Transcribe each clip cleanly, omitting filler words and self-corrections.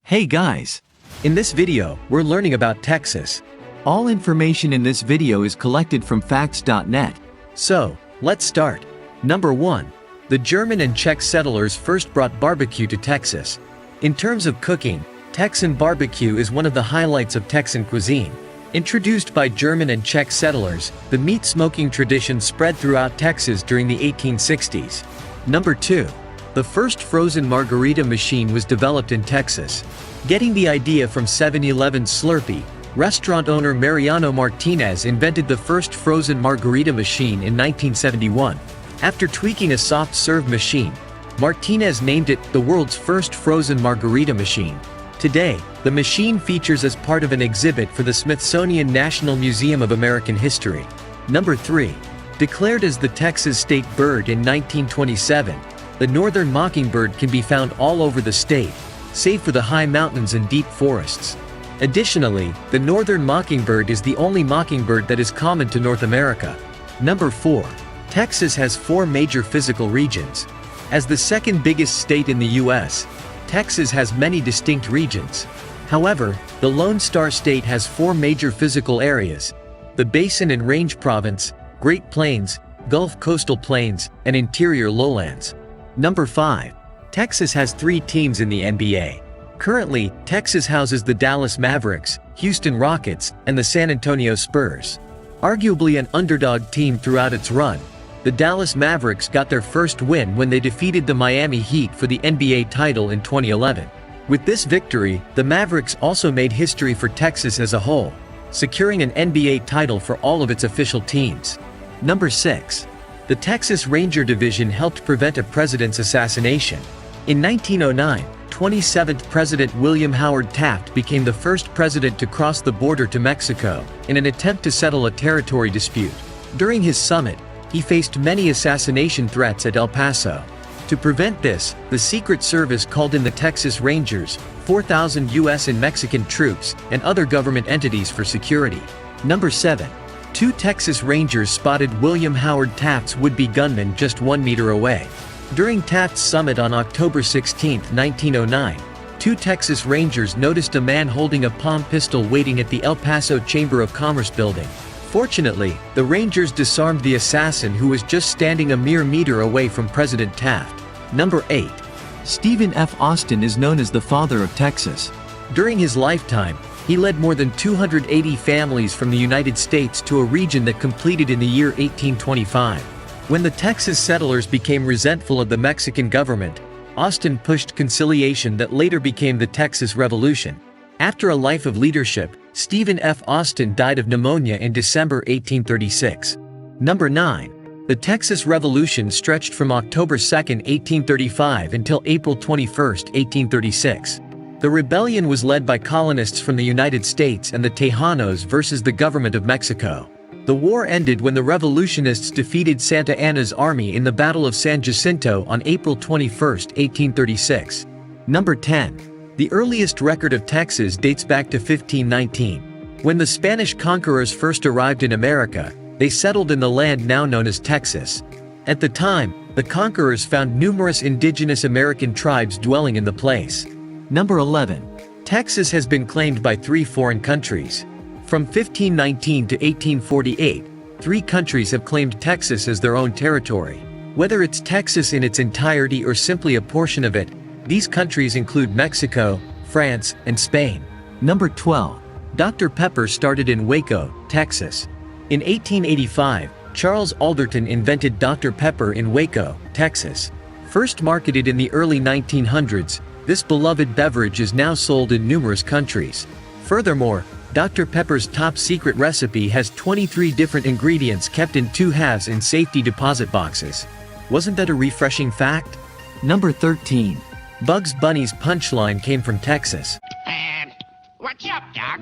Hey guys! In this video, we're learning about Texas. All information in this video is collected from facts.net. So, let's start. Number 1. The German and Czech settlers first brought barbecue to Texas. In terms of cooking, Texan barbecue is one of the highlights of Texan cuisine. Introduced by German and Czech settlers, the meat smoking tradition spread throughout Texas during the 1860s. Number 2. The first frozen margarita machine was developed in Texas. Getting the idea from 7-Eleven's Slurpee, restaurant owner Mariano Martinez invented the first frozen margarita machine in 1971. After tweaking a soft serve machine, Martinez named it the world's first frozen margarita machine. Today, the machine features as part of an exhibit for the Smithsonian National Museum of American History. Number 3. Declared as the Texas state bird in 1927, the northern mockingbird can be found all over the state, save for the high mountains and deep forests. Additionally, the northern mockingbird is the only mockingbird that is common to North America. Number 4. Texas has 4 major physical regions. As the second biggest state in the U.S., Texas has many distinct regions. However, the Lone Star State has 4 major physical areas: the Basin and Range Province, Great Plains, Gulf Coastal Plains, and Interior Lowlands. Number 5. Texas has 3 teams in the NBA. Currently, Texas houses the Dallas Mavericks, Houston Rockets, and the San Antonio Spurs. Arguably an underdog team throughout its run, the Dallas Mavericks got their first win when they defeated the Miami Heat for the NBA title in 2011. With this victory, the Mavericks also made history for Texas as a whole, securing an NBA title for all of its official teams. Number 6. The Texas Ranger Division helped prevent a president's assassination. In 1909, 27th President William Howard Taft became the first president to cross the border to Mexico in an attempt to settle a territory dispute. During his summit, he faced many assassination threats at El Paso. To prevent this, the Secret Service called in the Texas Rangers, 4,000 U.S. and Mexican troops, and other government entities for security. Number 7. 2 Texas Rangers spotted William Howard Taft's would-be gunman just 1 meter away. During Taft's summit on October 16, 1909, 2 Texas Rangers noticed a man holding a palm pistol waiting at the El Paso Chamber of Commerce building. Fortunately, the Rangers disarmed the assassin who was just standing a mere meter away from President Taft. Number 8. Stephen F. Austin is known as the father of Texas. During his lifetime, he led more than 280 families from the United States to a region that completed in the year 1825. When the Texas settlers became resentful of the Mexican government, Austin pushed conciliation that later became the Texas Revolution. After a life of leadership, Stephen F. Austin died of pneumonia in December 1836. Number 9. The Texas Revolution stretched from October 2, 1835 until April 21, 1836. The rebellion was led by colonists from the United States and the Tejanos versus the government of Mexico. The war ended when the revolutionists defeated Santa Anna's army in the Battle of San Jacinto on April 21, 1836. Number 10. The earliest record of Texas dates back to 1519. When the Spanish conquerors first arrived in America, they settled in the land now known as Texas. At the time, the conquerors found numerous indigenous American tribes dwelling in the place. Number 11. Texas has been claimed by 3 foreign countries. From 1519 to 1848, 3 countries have claimed Texas as their own territory. Whether it's Texas in its entirety or simply a portion of it, these countries include Mexico, France, and Spain. Number 12. Dr. Pepper started in Waco, Texas. In 1885, Charles Alderton invented Dr. Pepper in Waco, Texas. First marketed in the early 1900s, this beloved beverage is now sold in numerous countries. Furthermore, Dr. Pepper's top secret recipe has 23 different ingredients kept in 2 halves in safety deposit boxes. Wasn't that a refreshing fact? Number 13. Bugs Bunny's punchline came from Texas. What's up, Doc?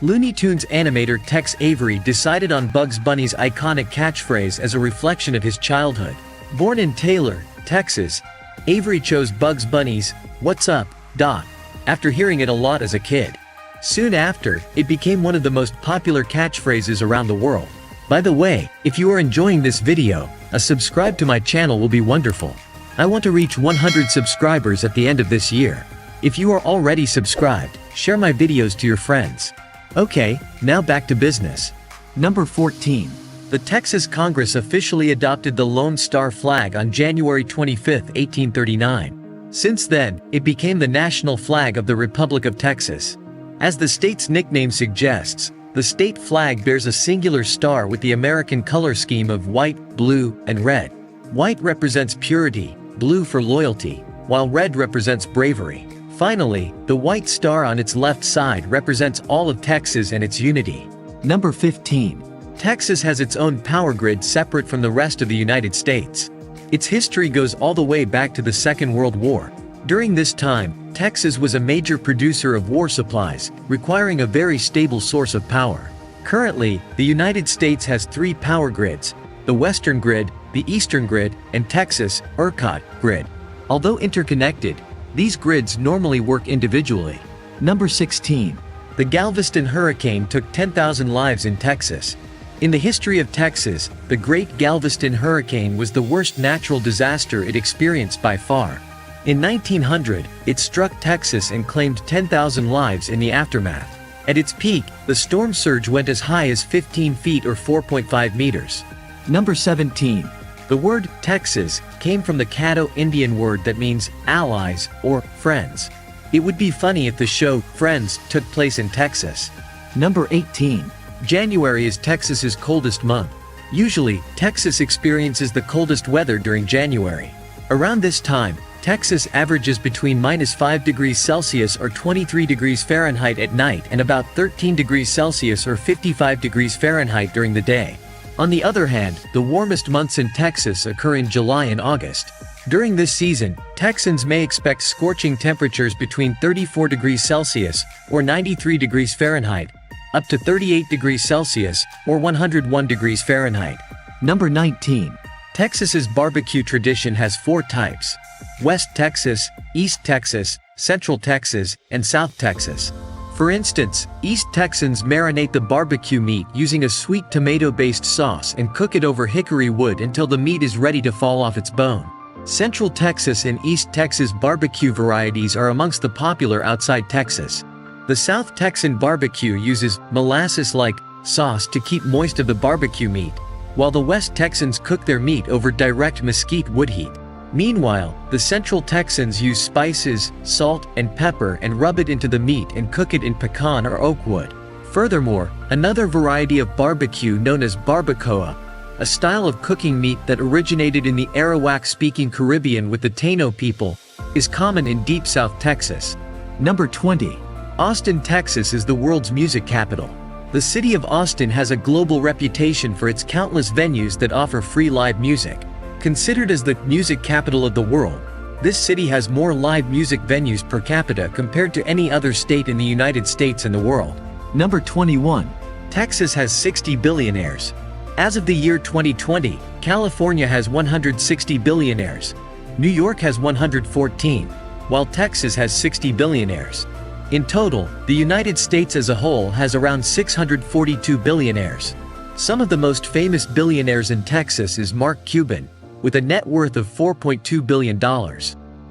Looney Tunes animator Tex Avery decided on Bugs Bunny's iconic catchphrase as a reflection of his childhood. Born in Taylor, Texas, Avery chose Bugs Bunny's "What's up, Doc?" after hearing it a lot as a kid. Soon after, it became one of the most popular catchphrases around the world. By the way, if you are enjoying this video, a subscribe to my channel will be wonderful. I want to reach 100 subscribers at the end of this year. If you are already subscribed, share my videos to your friends. Okay, now back to business. Number 14. The Texas Congress officially adopted the Lone Star flag on January 25, 1839. Since then, it became the national flag of the Republic of Texas. As the state's nickname suggests, the state flag bears a singular star with the American color scheme of white, blue, and red. White represents purity, blue for loyalty, while red represents bravery. Finally, the white star on its left side represents all of Texas and its unity. Number 15. Texas has its own power grid separate from the rest of the United States. Its history goes all the way back to the Second World War. During this time, Texas was a major producer of war supplies, requiring a very stable source of power. Currently, the United States has 3 power grids: the Western Grid, the Eastern Grid, and Texas, ERCOT, grid. Although interconnected, these grids normally work individually. Number 16. The Galveston hurricane took 10,000 lives in Texas. In the history of Texas, the Great Galveston Hurricane was the worst natural disaster it experienced by far. In 1900, it struck Texas and claimed 10,000 lives in the aftermath. At its peak, the storm surge went as high as 15 feet or 4.5 meters. Number 17. The word Texas came from the Caddo Indian word that means allies or friends. It would be funny if the show Friends took place in Texas. Number 18. January is Texas's coldest month. Usually, Texas experiences the coldest weather during January. Around this time, Texas averages between -5 degrees Celsius or 23 degrees Fahrenheit at night and about 13 degrees Celsius or 55 degrees Fahrenheit during the day. On the other hand, the warmest months in Texas occur in July and August. During this season, Texans may expect scorching temperatures between 34 degrees Celsius or 93 degrees Fahrenheit, up to 38 degrees Celsius or 101 degrees Fahrenheit. Number 19. Texas's barbecue tradition has 4 types: West Texas, East Texas, Central Texas, and South Texas. For instance, East Texans marinate the barbecue meat using a sweet tomato-based sauce and cook it over hickory wood until the meat is ready to fall off its bone. Central Texas and East Texas barbecue varieties are amongst the popular outside Texas. The South Texan barbecue uses molasses-like sauce to keep moist of the barbecue meat, while the West Texans cook their meat over direct mesquite wood heat. Meanwhile, the Central Texans use spices, salt, and pepper and rub it into the meat and cook it in pecan or oak wood. Furthermore, another variety of barbecue known as barbacoa, a style of cooking meat that originated in the Arawak-speaking Caribbean with the Taino people, is common in Deep South Texas. Number 20. Austin, Texas is the world's music capital. The city of Austin has a global reputation for its countless venues that offer free live music. Considered as the music capital of the world, this city has more live music venues per capita compared to any other state in the United States and the world. Number 21. Texas has 60 billionaires. As of the year 2020, California has 160 billionaires. New York has 114, while Texas has 60 billionaires. In total, the United States as a whole has around 642 billionaires. Some of the most famous billionaires in Texas is Mark Cuban, with a net worth of $4.2 billion.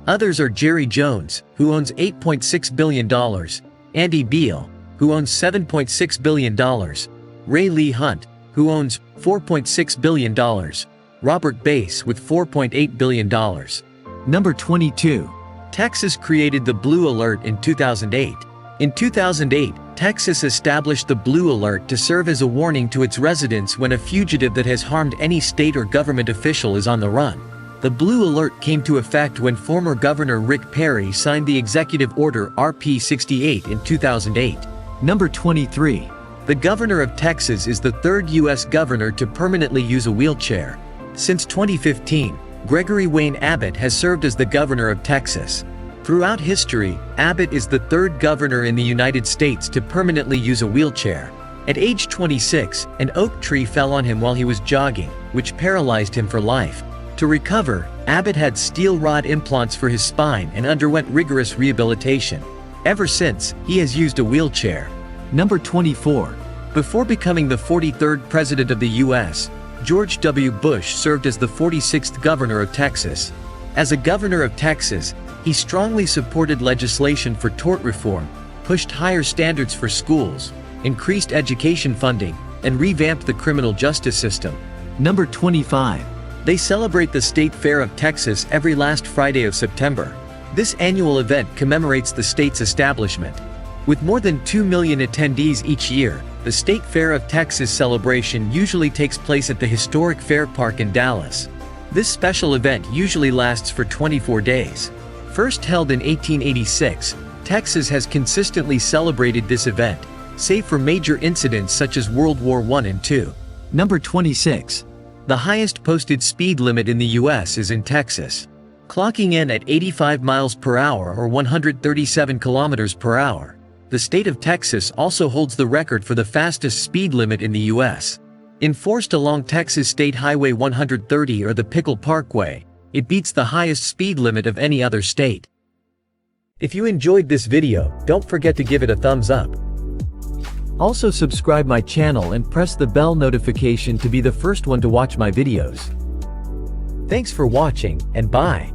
Others are Jerry Jones, who owns $8.6 billion, Andy Beal, who owns $7.6 billion, Ray Lee Hunt, who owns $4.6 billion, Robert Bass with $4.8 billion. Number 22. Texas created the Blue Alert in 2008. In 2008, Texas established the Blue Alert to serve as a warning to its residents when a fugitive that has harmed any state or government official is on the run. The Blue Alert came to effect when former Governor Rick Perry signed the Executive Order RP 68 in 2008. Number 23. The Governor of Texas is the 3rd U.S. governor to permanently use a wheelchair. Since 2015, Gregory Wayne Abbott has served as the Governor of Texas. Throughout history, Abbott is the 3rd governor in the United States to permanently use a wheelchair. At age 26, an oak tree fell on him while he was jogging, which paralyzed him for life. To recover, Abbott had steel rod implants for his spine and underwent rigorous rehabilitation. Ever since, he has used a wheelchair. Number 24. Before becoming the 43rd President of the U.S., George W. Bush served as the 46th Governor of Texas. As a governor of Texas, he strongly supported legislation for tort reform, pushed higher standards for schools, increased education funding, and revamped the criminal justice system. Number 25. They celebrate the State Fair of Texas every last Friday of September. This annual event commemorates the state's establishment. With more than 2 million attendees each year, the State Fair of Texas celebration usually takes place at the historic Fair Park in Dallas. This special event usually lasts for 24 days. First held in 1886, Texas has consistently celebrated this event, save for major incidents such as World War I and II. Number 26. The highest posted speed limit in the US is in Texas. Clocking in at 85 miles per hour or 137 kilometers per hour. The state of Texas also holds the record for the fastest speed limit in the US. Enforced along Texas State Highway 130 or the Pickle Parkway, it beats the highest speed limit of any other state. If you enjoyed this video, don't forget to give it a thumbs up. Also subscribe my channel and press the bell notification to be the first one to watch my videos. Thanks for watching, and bye.